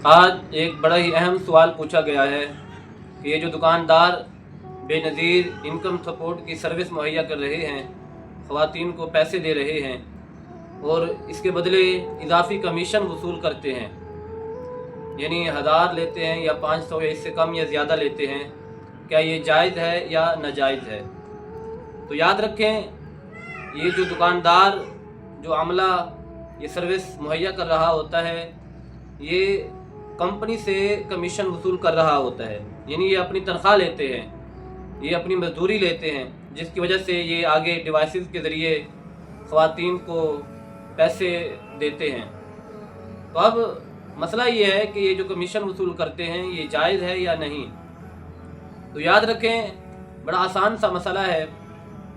आज एक बड़ा ही अहम सवाल पूछा गया है कि ये जो दुकानदार बेनज़ीर इनकम सपोर्ट की सर्विस मुहैया कर रहे हैं, ख़वातीन को पैसे दे रहे हैं और इसके बदले इजाफ़ी कमीशन वसूल करते हैं, यानी 1000 लेते हैं या 500 या इससे कम या ज़्यादा लेते हैं, क्या ये जायज़ है या नाजायज़ है? तो याद रखें, ये जो दुकानदार जो अमला ये सर्विस मुहैया कर रहा होता है, ये कंपनी से कमीशन वसूल कर रहा होता है, यानी ये अपनी तनख्वाह लेते हैं, ये अपनी मजदूरी लेते हैं, जिसकी वजह से ये आगे डिवाइसेस के ज़रिए ख़वातीन को पैसे देते हैं। तो अब मसला ये है कि ये जो कमीशन वसूल करते हैं ये जायज़ है या नहीं। तो याद रखें, बड़ा आसान सा मसला है।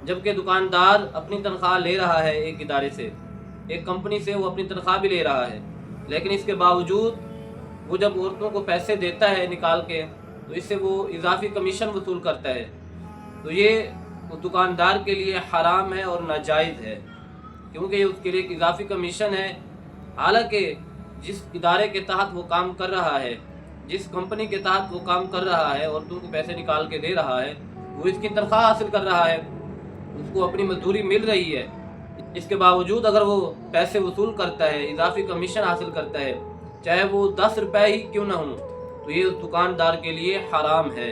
जबकि दुकानदार अपनी तनख्वाह ले रहा है एक इदारे से, एक कंपनी से वो अपनी तनख्वाह भी ले रहा है, लेकिन इसके बावजूद वो जब औरतों को पैसे देता है निकाल के, तो इससे वो इजाफी कमीशन वसूल करता है। तो ये उस दुकानदार के लिए हराम है और नाजायज़ है, क्योंकि ये उसके लिए एक इजाफी कमीशन है। हालांकि जिस इदारे के तहत वो काम कर रहा है, जिस कंपनी के तहत वो काम कर रहा है, औरतों को पैसे निकाल के दे रहा है, वो इसकी तनख्वाह हासिल कर रहा है, उसको अपनी मजदूरी मिल रही है। इसके बावजूद अगर वो पैसे वसूल करता है, इजाफी कमीशन हासिल करता है, चाहे वो 10 रुपए ही क्यों ना हो, तो ये उस दुकानदार के लिए हराम है।